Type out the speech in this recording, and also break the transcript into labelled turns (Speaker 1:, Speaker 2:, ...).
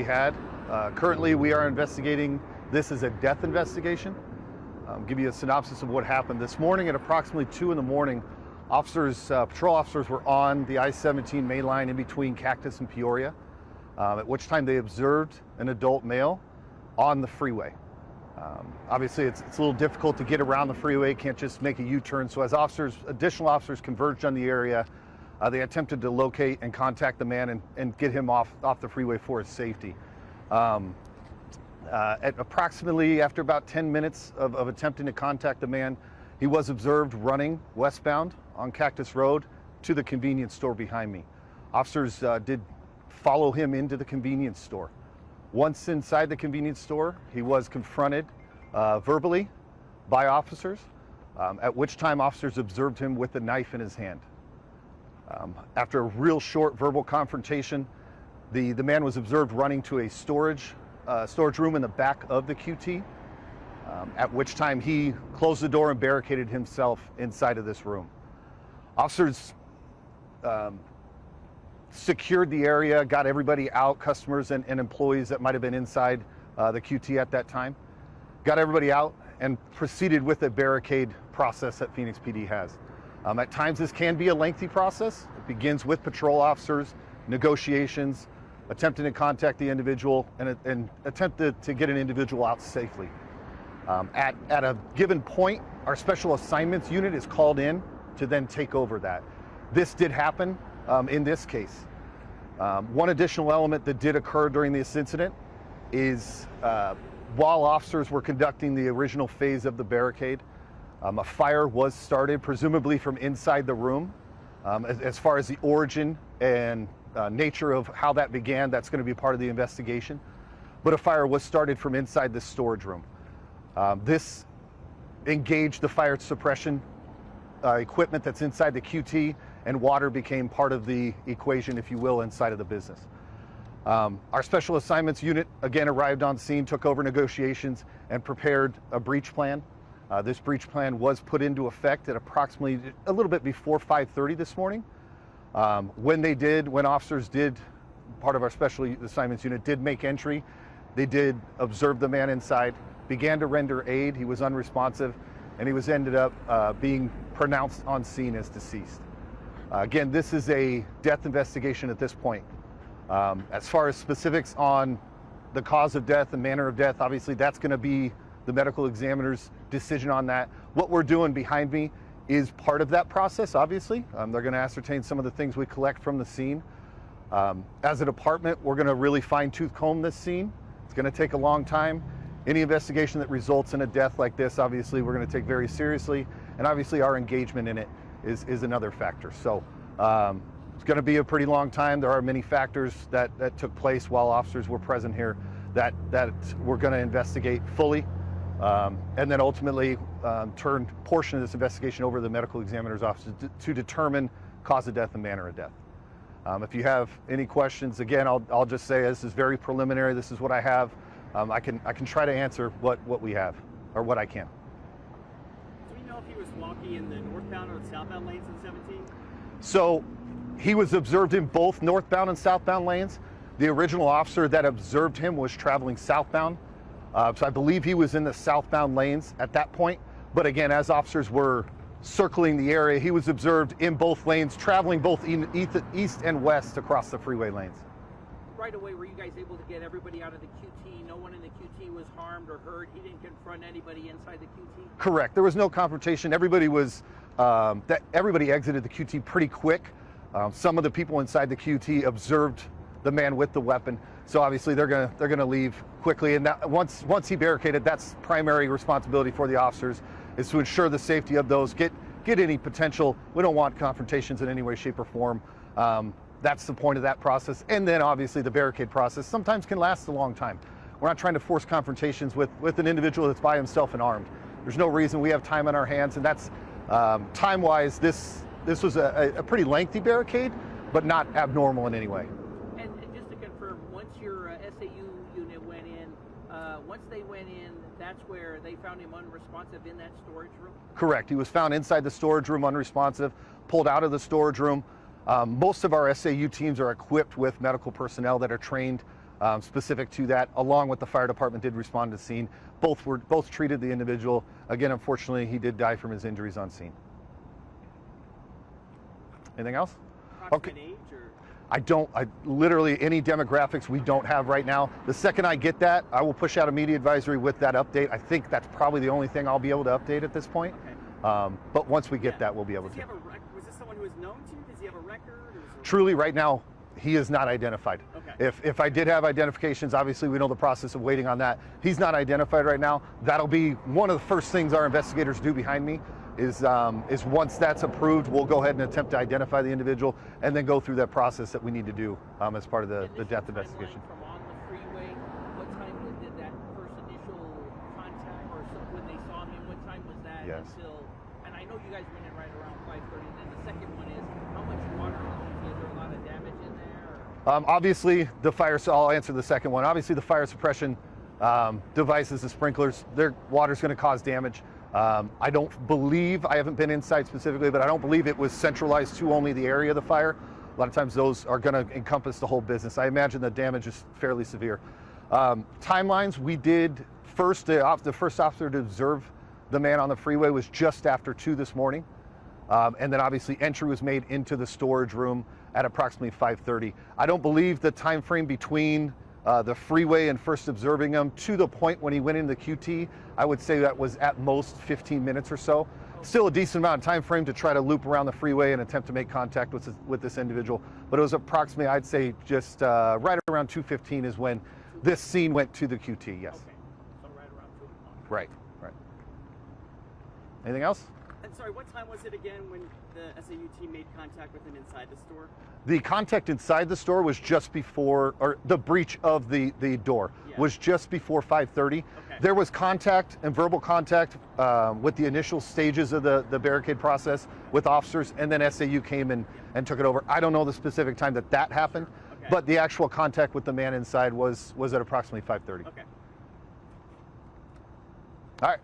Speaker 1: had. Currently, we are investigating this as a death investigation. Give you a synopsis of what happened. This morning at approximately 2 in the morning, patrol officers were on the I-17 main line in between Cactus and Peoria, at which time they observed an adult male on the freeway. Obviously, it's a little difficult to get around the freeway, can't just make a U-turn. So as additional officers converged on the area, they attempted to locate and contact the man and get him off the freeway for his safety. At approximately after about 10 minutes of attempting to contact the man, he was observed running westbound on Cactus Road to the convenience store behind me. Officers did follow him into the convenience store. Once inside the convenience store, he was confronted verbally by officers, at which time officers observed him with a knife in his hand. After a real short verbal confrontation, the man was observed running to a storage room in the back of the QT, at which time he closed the door and barricaded himself inside of this room. Officers secured the area, got everybody out, customers and employees that might have been inside the QT at that time, got everybody out and proceeded with the barricade process that Phoenix PD has. At times this can be a lengthy process. It begins with patrol officers, negotiations, attempting to contact the individual and attempt to get an individual out safely. At a given point, our special assignments unit is called in to then take over that. This did happen in this case. One additional element that did occur during this incident is while officers were conducting the original phase of the barricade, a fire was started, presumably from inside the room. As far as the origin and nature of how that began, that's going to be part of the investigation. But a fire was started from inside the storage room. This engaged the fire suppression equipment that's inside the QT, and water became part of the equation, if you will, inside of the business. Our special assignments unit again arrived on scene, took over negotiations, and prepared a breach plan. This breach plan was put into effect at approximately a little bit before 5:30 this morning. When officers did, part of our special assignments unit did make entry, they did observe the man inside, began to render aid. He was unresponsive, and he was ended up being pronounced on scene as deceased. Again, this is a death investigation at this point. As far as specifics on the cause of death and manner of death, obviously that's going to be the medical examiner's decision on that. What we're doing behind me is part of that process, obviously. They're going to ascertain some of the things we collect from the scene. As a department, we're going to really fine-tooth comb this scene. It's going to take a long time. Any investigation that results in a death like this, obviously, we're going to take very seriously, and obviously our engagement in it is another factor. So it's going to be a pretty long time. There are many factors that took place while officers were present here that we're going to investigate fully. And then ultimately turn portion of this investigation over to the medical examiner's office to determine cause of death and manner of death. If you have any questions, again, I'll just say this is very preliminary. This is what I have. I can try to answer what we have, or what I can.
Speaker 2: Do we know if he was walking in the northbound or the southbound lanes in 17?
Speaker 1: So he was observed in both northbound and southbound lanes. The original officer that observed him was traveling southbound. So I believe he was in the southbound lanes at that point. But again, as officers were circling the area, he was observed in both lanes, traveling both east and west across the freeway lanes.
Speaker 2: Right away, were you guys able to get everybody out of the QT? No one in the QT was harmed or hurt? He didn't confront anybody inside the QT? Correct.
Speaker 1: There was no confrontation. Everybody exited the QT pretty quick. Some of the people inside the QT observed the man with the weapon. So obviously they're gonna leave quickly, and that, once he barricaded, that's primary responsibility for the officers, is to ensure the safety of those. Get any potential. We don't want confrontations in any way, shape, or form. That's the point of that process. And then obviously the barricade process sometimes can last a long time. We're not trying to force confrontations with an individual that's by himself and armed. There's no reason. We have time on our hands, and that's time-wise. This was a pretty lengthy barricade, but not abnormal in any way.
Speaker 2: And just to confirm, once your SAU unit went in, once they went in, that's where they found him unresponsive in that storage room?
Speaker 1: Correct. He was found inside the storage room unresponsive, pulled out of the storage room. Most of our SAU teams are equipped with medical personnel that are trained specific to that, along with the fire department did respond to the scene. Both treated the individual. Again, unfortunately, he did die from his injuries on scene. Anything else?
Speaker 2: Approximate age or?
Speaker 1: I literally, any demographics we don't have right now. The second I get that, I will push out a media advisory with that update. I think that's probably the only thing I'll be able to update at this point.
Speaker 2: Okay.
Speaker 1: But once we get that, we'll be able to.
Speaker 2: Was this someone who was known to you? Does he have a record?
Speaker 1: Truly, right now, he is not identified.
Speaker 2: Okay.
Speaker 1: If I did have identifications, obviously we know the process of waiting on that. He's not identified right now. That'll be one of the first things our investigators do behind me is once that's approved, we'll go ahead and attempt to identify the individual and then go through that process that we need to do as part of the death investigation.
Speaker 2: From on the freeway, what time did that first initial contact, or when they saw him, what time was that?
Speaker 1: Yes.
Speaker 2: Until, and I know you guys went in right around 5:30. And then the second one is, how much water is there? A lot of damage in there?
Speaker 1: Obviously, the fire. So I'll answer the second one. Obviously, the fire suppression devices, the sprinklers, their water's going to cause damage. I don't believe, I haven't been inside specifically, but I don't believe it was centralized to only the area of the fire. A lot of times those are going to encompass the whole business. I imagine the damage is fairly severe. Timelines, we did first, the first officer to observe the man on the freeway was just after 2 this morning. And then obviously entry was made into the storage room at approximately 5:30. I don't believe the time frame between the freeway and first observing him to the point when he went into the QT, I would say that was at most 15 minutes or so. Still a decent amount of time frame to try to loop around the freeway and attempt to make contact with this individual. But it was approximately, I'd say, just right around 2:15 is when this scene went to the QT, yes.
Speaker 2: Okay, so right around 2 o'clock.
Speaker 1: Right. Anything else?
Speaker 3: And sorry, what time was it again when the SAU team made contact with him inside the store?
Speaker 1: The contact inside the store was just before, or the breach of the door was just before 5:30.
Speaker 3: Okay.
Speaker 1: There was contact and verbal contact with the initial stages of the barricade process with officers, and then SAU came and took it over. I don't know the specific time that happened, but the actual contact with the man inside was at approximately 5:30.
Speaker 3: Okay.
Speaker 1: All right.